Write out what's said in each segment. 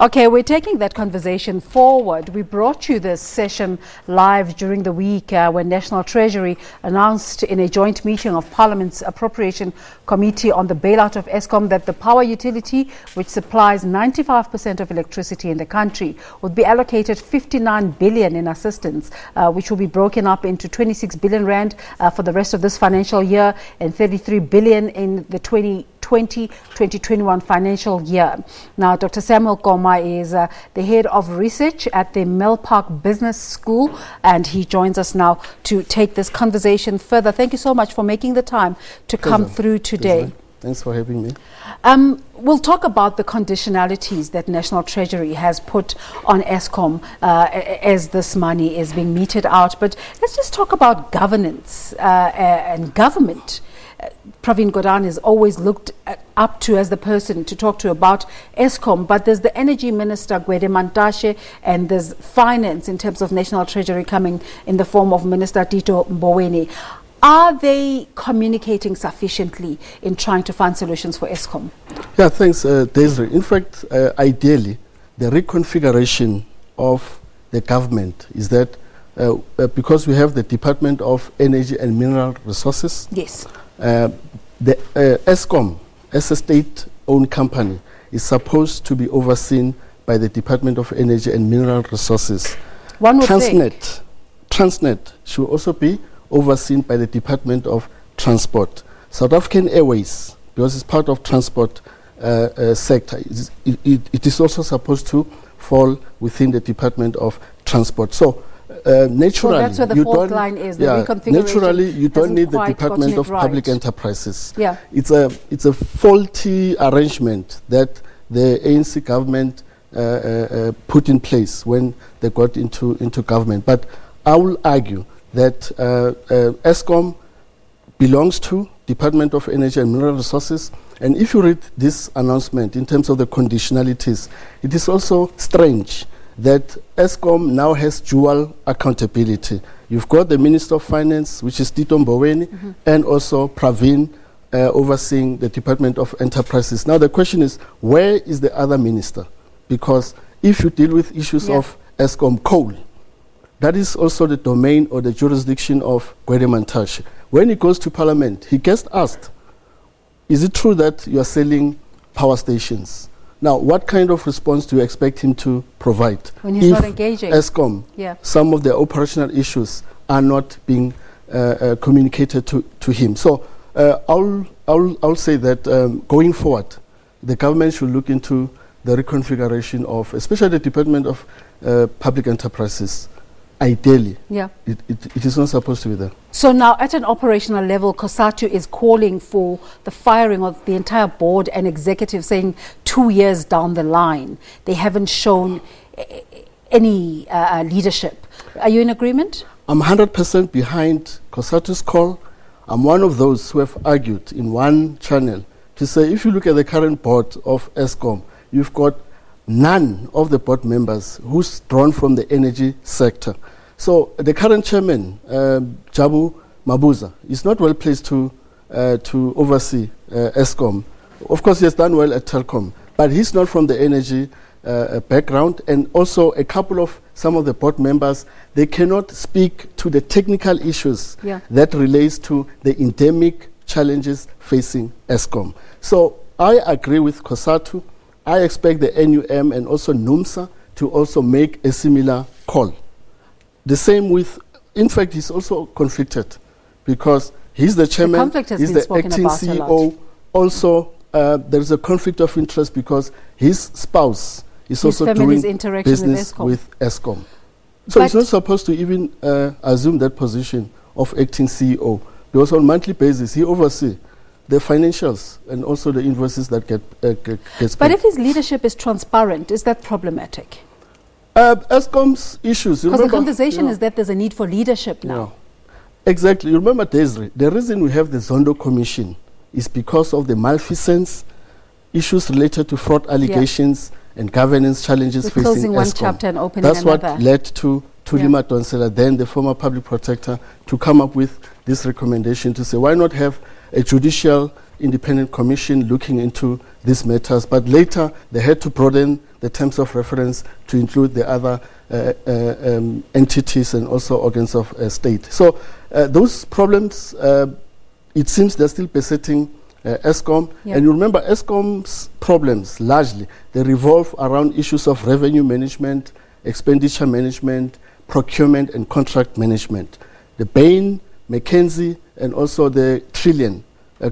Okay, we're taking that conversation forward. We brought you this session live during the week when National Treasury announced in a joint meeting of Parliament's Appropriation Committee on the Bailout of Eskom that the power utility, which supplies 95% of electricity in the country, would be allocated 59 billion in assistance, which will be broken up into 26 billion rand for the rest of this financial year and 33 billion in the 2020-2021 financial year. Now, Dr. Samuel Koma is the head of research at the Milpark Business School, and he joins us now to take this conversation further. Thank you so much for making the time to come through today. Thanks for having me. We'll talk about the conditionalities that National Treasury has put on Eskom as this money is being meted out. But let's just talk about governance and government. Pravin Gordhan is always looked up to as the person to talk to about Eskom, but there's the Energy Minister, Gwede Mantashe, and there's finance in terms of National Treasury coming in the form of Minister Tito Mboweni. Are they communicating sufficiently in trying to find solutions for Eskom? Yeah, thanks, Desiree. In fact, ideally, the reconfiguration of the government is that because we have the Department of Energy and Mineral Resources. Yes. The Eskom, as a state-owned company, is supposed to be overseen by the Department of Energy and Mineral Resources. One would think. Transnet should also be overseen by the Department of Transport. South African Airways, because it's part of transport sector, it is also supposed to fall within the Department of Transport. So naturally, that's where the fault line is. The reconfiguration naturally, you don't need the Department of Public Enterprises. Yeah. It's a faulty arrangement that the ANC government put in place when they got into government. But I will argue that Eskom belongs to Department of Energy and Mineral Resources. And if you read this announcement in terms of the conditionalities, it is also strange that Eskom now has dual accountability. You've got the Minister of Finance, which is Tito Mboweni, and also Pravin overseeing the Department of Enterprises. Now the question is, where is the other minister? Because if you deal with issues of Eskom coal, that is also the domain or the jurisdiction of Gwede Mantashe. When he goes to Parliament, he gets asked, is it true that you are selling power stations? Now, what kind of response do you expect him to provide? When he's not engaging. Eskom, some of the operational issues are not being communicated to him. So I'll say that going forward, the government should look into the reconfiguration of, especially the Department of Public Enterprises. Ideally, it is not supposed to be there. So now at an operational level, COSATU is calling for the firing of the entire board and executive, saying 2 years down the line, they haven't shown any leadership. Are you in agreement? I'm 100% behind COSATU's call. I'm one of those who have argued in one channel to say, if you look at the current board of Eskom, you've got none of the board members who's drawn from the energy sector. So the current chairman, Jabu Mabuza, is not well placed to oversee Eskom. Of course, he has done well at Telkom, but he's not from the energy background. And also a couple of some of the board members, they cannot speak to the technical issues that relates to the endemic challenges facing Eskom. So I agree with COSATU. I expect the NUM and also NUMSA to also make a similar call. The same with, in fact, he's also conflicted because he's the chairman, he's the acting CEO. Also, there is a conflict of interest because his spouse is also doing business with Eskom. So he's not supposed to even assume that position of acting CEO because on a monthly basis he oversees the financials and also the invoices that get paid. But if his leadership is transparent, is that problematic? Eskom's issues. Because the conversation is that there's a need for leadership now. Exactly. You remember, Desiree, the reason we have the Zondo Commission is because of the malfeasance, issues related to fraud allegations and governance challenges facing closing one Eskom. chapter and opening That's another. what led to Tulima Donsela, then the former public protector, to come up with this recommendation to say, why not have a judicial independent commission looking into these matters, but later they had to broaden the terms of reference to include the other entities and also organs of state. So those problems, it seems they're still besetting Eskom. Yep. And you remember Eskom's problems largely, they revolve around issues of revenue management, expenditure management, procurement and contract management. The Bain, McKinsey and also the Trillion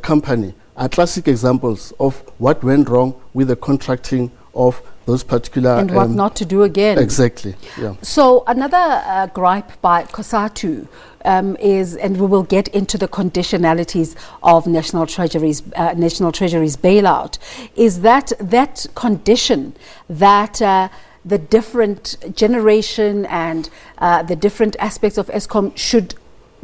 company are classic examples of what went wrong with the contracting of those particular... And what not to do again. Exactly, yeah. So another gripe by COSATU is, and we will get into the conditionalities of National Treasury's bailout, is that condition that the different generation and the different aspects of Eskom should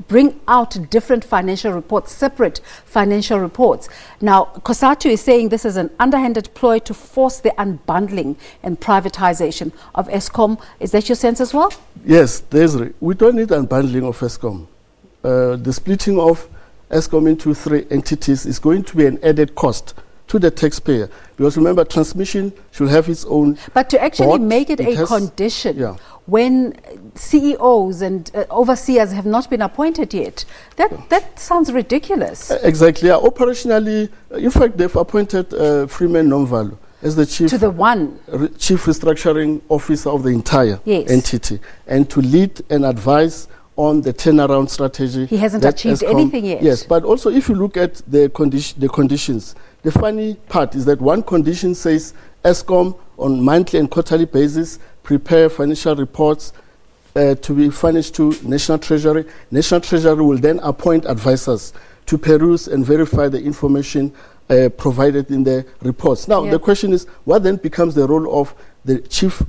bring out different financial reports, separate financial reports. Now, COSATU is saying this is an underhanded ploy to force the unbundling and privatization of Eskom. Is that your sense as well? Yes, Desiree. We don't need unbundling of Eskom. The splitting of Eskom into 3 entities is going to be an added cost to the taxpayer. Because remember, transmission should have its own... But to actually board, make it a condition when CEOs and overseers have not been appointed yet, that sounds ridiculous. Exactly. Yeah. Operationally, in fact, they've appointed Freeman Nomvalo as the chief restructuring officer of the entire entity, and to lead and advise on the turnaround strategy. He hasn't achieved anything yet. Yes, but also if you look at the conditions, the funny part is that one condition says Eskom on monthly and quarterly basis prepare financial reports to be furnished to National Treasury. National Treasury will then appoint advisors to peruse and verify the information provided in the reports. Now, the question is, what then becomes the role of the chief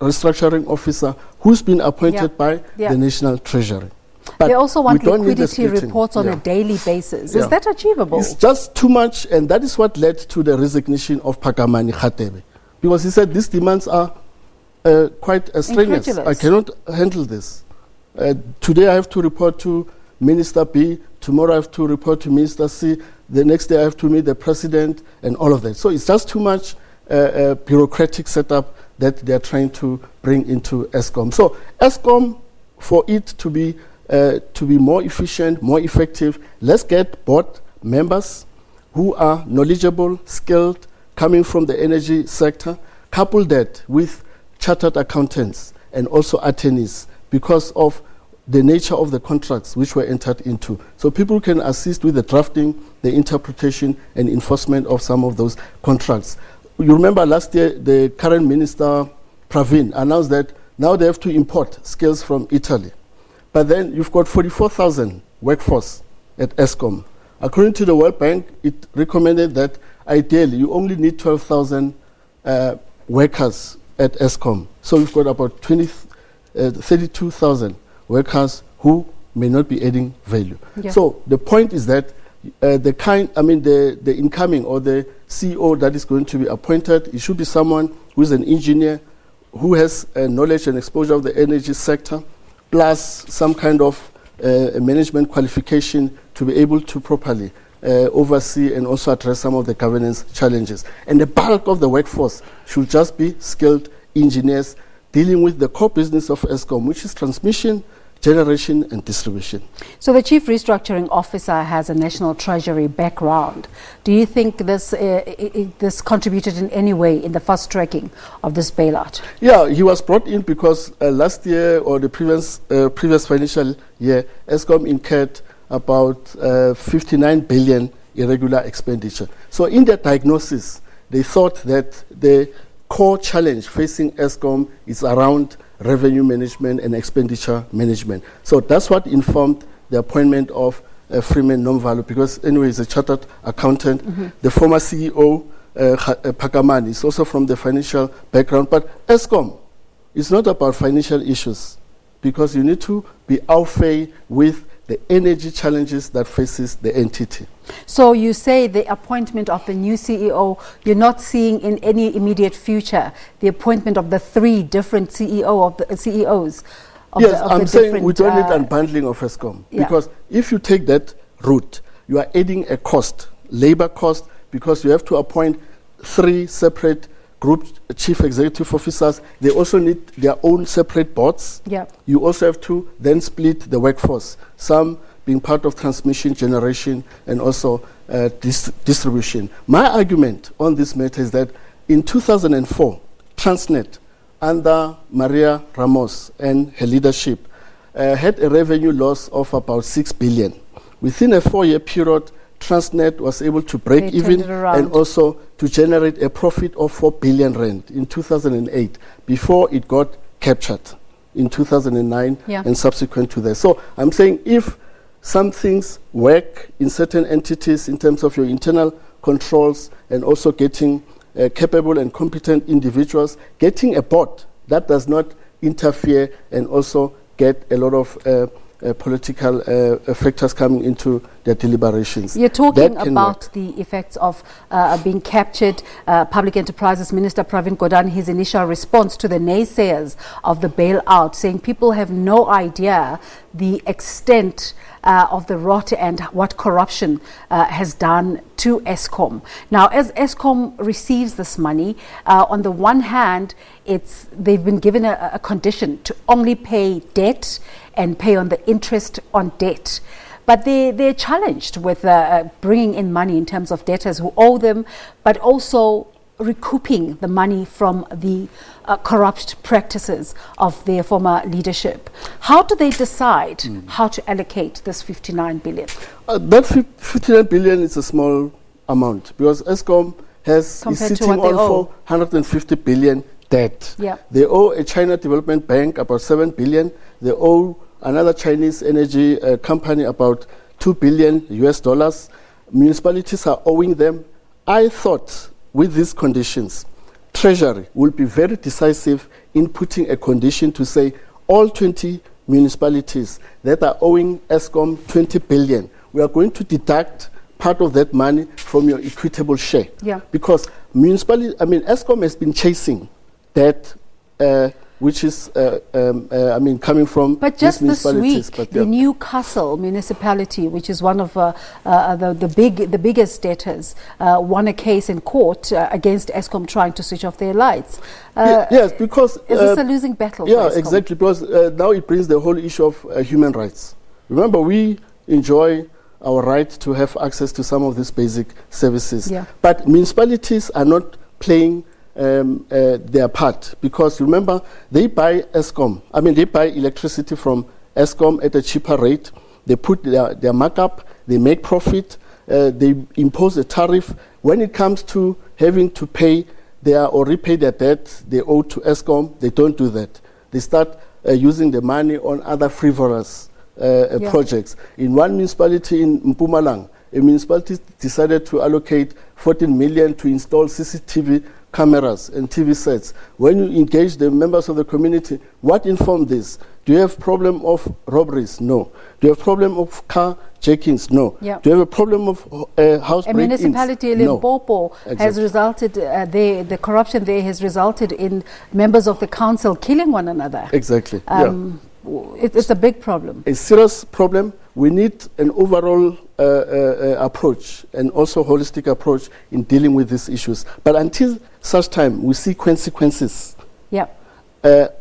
restructuring officer who's been appointed by the National Treasury? But they also want liquidity reports on a daily basis. Is that achievable? It's just too much, and that is what led to the resignation of Phakamani Khatebe, because he said these demands are quite strenuous. I cannot handle this. Today I have to report to Minister B, tomorrow I have to report to Minister C, the next day I have to meet the President and all of that. So it's just too much bureaucratic setup that they are trying to bring into Eskom. So Eskom, for it to be more efficient, more effective, let's get board members who are knowledgeable, skilled, coming from the energy sector, couple that with chartered accountants and also attorneys because of the nature of the contracts which were entered into. So people can assist with the drafting, the interpretation and enforcement of some of those contracts. You remember last year the current minister, Pravin, announced that now they have to import skills from Italy. But then you've got 44,000 workforce at Eskom. According to the World Bank, it recommended that ideally you only need 12,000 workers at Eskom. So we've got about 32,000 workers who may not be adding value. So the point is that the incoming or the CEO that is going to be appointed, it should be someone who is an engineer, who has knowledge and exposure of the energy sector, plus some kind of management qualification to be able to properly oversee and also address some of the governance challenges. And the bulk of the workforce should just be skilled engineers dealing with the core business of Eskom, which is transmission, generation and distribution. So the Chief Restructuring Officer has a National Treasury background. Do you think this contributed in any way in the fast tracking of this bailout? Yeah, he was brought in because last year or the previous financial year, Eskom incurred about 59 billion irregular expenditure. So in their diagnosis, they thought that the core challenge facing Eskom is around revenue management and expenditure management. So that's what informed the appointment of Freeman Nomvalo, because anyway, he's a chartered accountant. The former CEO, Phakamani, is also from the financial background. But Eskom is not about financial issues, because you need to be au fait with the energy challenges that faces the entity. So you say the appointment of the new CEO, you're not seeing in any immediate future the appointment of the 3 different CEOs? Yes, I'm saying we don't need unbundling of Eskom, because if you take that route, you are adding a cost labor cost because you have to appoint 3 separate group chief executive officers. They also need their own separate boards. Yeah. You also have to then split the workforce, some being part of transmission, generation, and also distribution. My argument on this matter is that in 2004, Transnet, under Maria Ramos and her leadership, had a revenue loss of about 6 billion. Within a 4-year period, Transnet was able to break even and also to generate a profit of 4 billion rand in 2008 before it got captured in 2009 and subsequent to that. So I'm saying if some things work in certain entities in terms of your internal controls and also getting capable and competent individuals, getting a board that does not interfere and also get a lot of political factors coming into their deliberations. You're talking about the effects of being captured. Public Enterprises Minister Pravin Gordhan, his initial response to the naysayers of the bailout, saying people have no idea the extent of the rot and what corruption has done to Eskom. Now, as Eskom receives this money, on the one hand, they've been given a condition to only pay debt and pay on the interest on debt. But they're challenged with bringing in money in terms of debtors who owe them, but also recouping the money from the corrupt practices of their former leadership. How do they decide how to allocate this 59 billion? That 59 billion is a small amount because Eskom is sitting on 450 billion debt. Yeah. They owe a China Development Bank about 7 billion. They owe another Chinese energy company about $2 billion US. Municipalities are owing them. I thought with these conditions, Treasury will be very decisive in putting a condition to say all 20 municipalities that are owing Eskom 20 billion, we are going to deduct part of that money from your equitable share. Yeah. Because Eskom has been chasing that which is, coming from But just these this week, the Newcastle municipality, which is one of the biggest debtors, won a case in court against Eskom trying to switch off their lights. Yes, because... Is this a losing battle? Yeah, exactly, because now it brings the whole issue of human rights. Remember, we enjoy our right to have access to some of these basic services. Yeah. But municipalities are not playing their part, because remember, they buy Eskom. They buy electricity from Eskom at a cheaper rate. They put their markup, they make profit, they impose a tariff. When it comes to having to pay or repay their debt they owe to Eskom, they don't do that. They start using the money on other frivolous projects. In one municipality in Mpumalanga, a municipality decided to allocate 14 million to install CCTV cameras and TV sets. When you engage the members of the community, what informed this? Do you have problem of robberies? No. Do you have problem of car jackings? No. Yep. Do you have a problem of house break-ins? A municipality, Limpopo, has resulted, the corruption there has resulted in members of the council killing one another. Exactly. It's a big problem. A serious problem. We need an overall approach and also holistic approach in dealing with these issues. But until such time we see consequences. Yeah.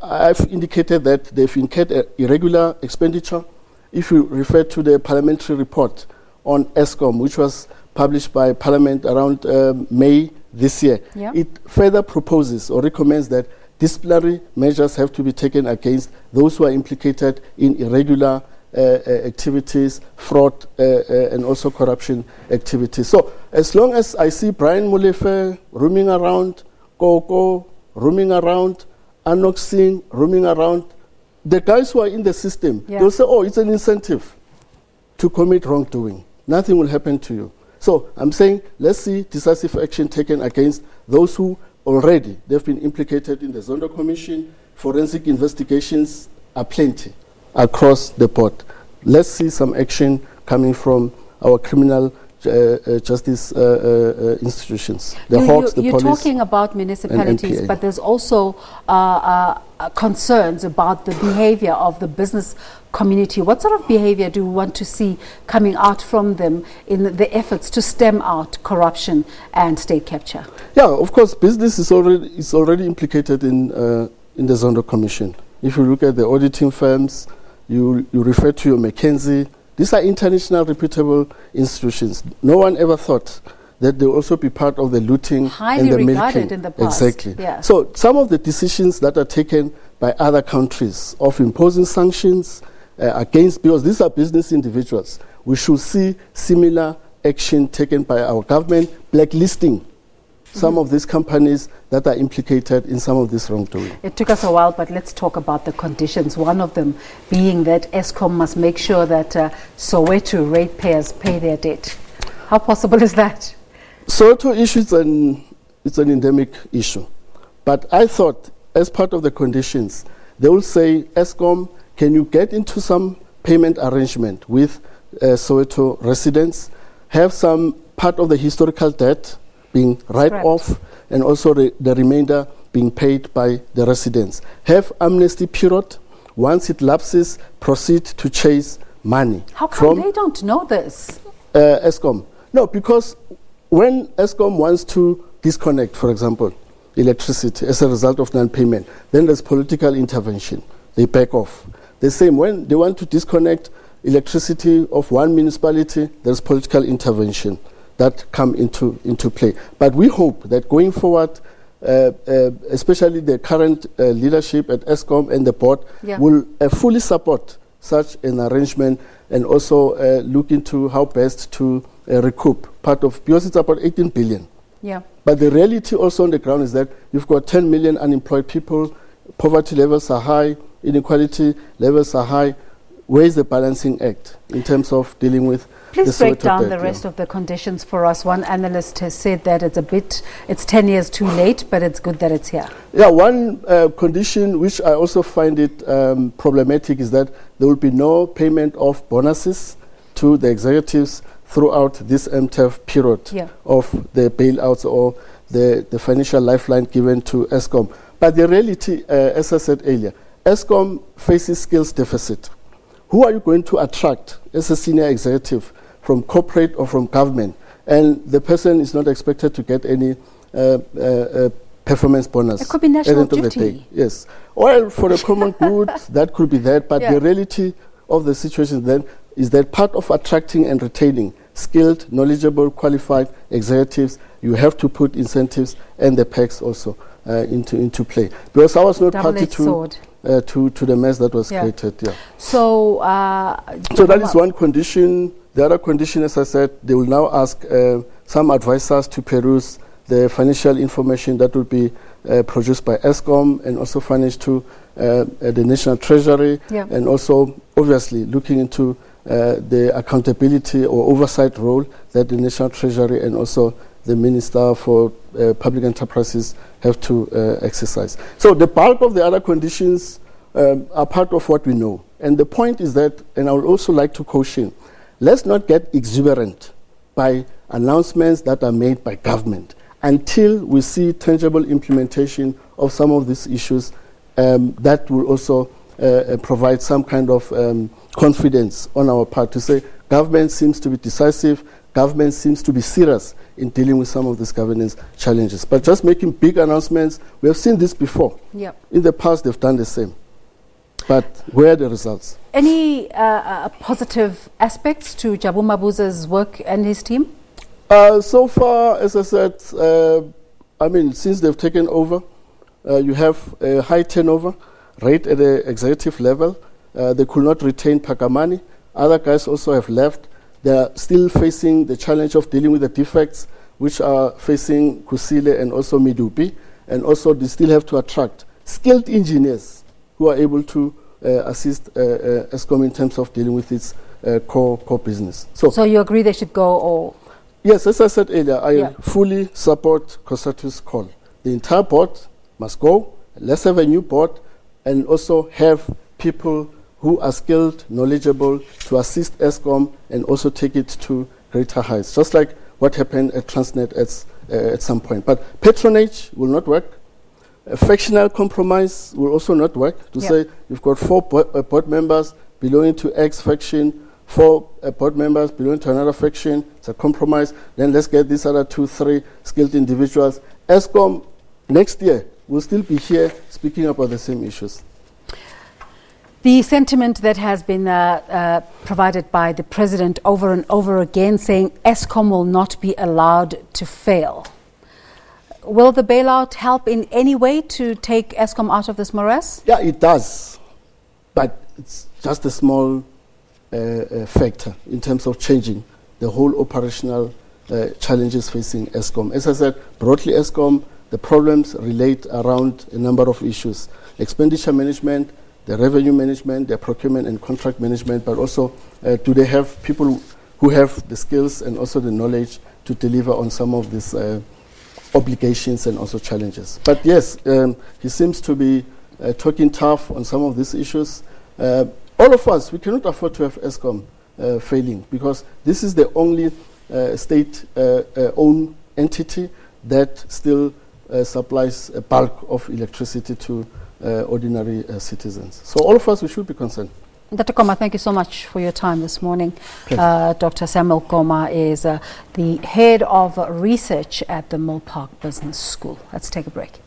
I've indicated that they've incurred irregular expenditure. If you refer to the parliamentary report on Eskom, which was published by Parliament around May this year, it further proposes or recommends that disciplinary measures have to be taken against those who are implicated in irregular activities, fraud, and also corruption activities. So as long as I see Brian Molefe roaming around, Koko roaming around, Anok Singh roaming around, the guys who are in the system, they'll say, oh, it's an incentive to commit wrongdoing. Nothing will happen to you. So I'm saying, let's see decisive action taken against those who already, they've been implicated in the Zondo Commission. Forensic investigations are plenty across the board. Let's see some action coming from our criminal justice institutions, the Hawks, the you're police. Talking about municipalities, NPA. but there's also concerns about the behavior of the business community. What sort of behavior do you want to see coming out from them in the efforts to stem out corruption and state capture? Yeah, of course, business is already implicated in the Zondo Commission. If you look at the auditing firms, you refer to your McKinsey. These are international reputable institutions. No one ever thought that they will also be part of the looting and the milking. Highly regarded in the past. Exactly. Yeah. So some of the decisions that are taken by other countries of imposing sanctions against, because these are business individuals, we should see similar action taken by our government, blacklisting some of these companies that are implicated in some of this wrongdoing. It took us a while, but let's talk about the conditions. One of them being that Eskom must make sure that Soweto ratepayers pay their debt. How possible is that? Soweto issue it's an endemic issue. But I thought, as part of the conditions, they will say, Eskom, can you get into some payment arrangement with Soweto residents, have some part of the historical debt being write-off, and also the remainder being paid by the residents. Have amnesty period. Once it lapses, proceed to chase money. How come they don't know this? Eskom. No, because when Eskom wants to disconnect, for example, electricity as a result of non-payment, then there's political intervention. They back off. The same, when they want to disconnect electricity of one municipality, there's political intervention that come into play. But we hope that going forward, especially the current leadership at Eskom and the board will fully support such an arrangement, and also look into how best to recoup part of, because it's about 18 billion. Yeah. But the reality also on the ground is that you've got 10 million unemployed people, poverty levels are high, inequality levels are high. Where is the balancing act in terms of dealing with Please break down the rest of the conditions for us. One analyst has said that it's 10 years too late, but it's good that it's here. Yeah, one condition which I also find it problematic is that there will be no payment of bonuses to the executives throughout this MTEF period of the bailouts or the financial lifeline given to Eskom. But the reality, as I said earlier, Eskom faces skills deficit. Who are you going to attract as a senior executive from corporate or from government, and the person is not expected to get any performance bonus? It could be national at the end duty. Of the day. Yes. Well, for the common good, that could be that, but the reality of the situation then is that part of attracting and retaining skilled, knowledgeable, qualified executives, you have to put incentives and the perks also into play. Because I was not party to the mess that was created. Yeah. So that is one condition. The other condition, as I said, they will now ask some advisors to peruse the financial information that will be produced by Eskom and also furnished to the National Treasury, and also obviously looking into the accountability or oversight role that the National Treasury and also the Minister for Public Enterprises have to exercise. So the bulk of the other conditions are part of what we know. And the point is that, and I would also like to caution, let's not get exuberant by announcements that are made by government until we see tangible implementation of some of these issues that will also provide some kind of confidence on our part to say government seems to be decisive, government seems to be serious in dealing with some of these governance challenges. But just making big announcements, we have seen this before. In the past, they've done the same. But where are the results? Any positive aspects to Jabu Mabuza's work and his team? So far, as I said, I mean, since they've taken over, you have a high turnover rate at the executive level. They could not retain Pakamani. Other guys also have left. They are still facing the challenge of dealing with the defects which are facing Kusile and also Midupi. And also they still have to attract skilled engineers who are able to assist Eskom in terms of dealing with its core business. So you agree they should go or? Yes, as I said earlier, I fully support COSATU's call. The entire board must go. Let's have a new board and also have people who are skilled, knowledgeable to assist Eskom and also take it to greater heights, just like what happened at Transnet at some point. But patronage will not work. A factional compromise will also not work. To say you've got 4 board members belonging to X faction, 4 board members belonging to another faction, it's a compromise. Then let's get these other 2, 3 skilled individuals. Eskom next year will still be here speaking about the same issues. The sentiment that has been provided by the President over and over again, saying Eskom will not be allowed to fail. Will the bailout help in any way to take Eskom out of this morass? Yeah, it does. But it's just a small factor in terms of changing the whole operational challenges facing Eskom. As I said, broadly Eskom, the problems relate around a number of issues. Expenditure management, the revenue management, the procurement and contract management, but also do they have people who have the skills and also the knowledge to deliver on some of these obligations and also challenges. But yes, he seems to be talking tough on some of these issues. All of us, we cannot afford to have Eskom failing, because this is the only state-owned entity that still supplies a bulk of electricity to ordinary citizens. So all of us, we should be concerned. Dr. Koma, thank you so much for your time this morning. Dr. Samuel Koma is the head of research at the Milpark Business School. Let's take a break.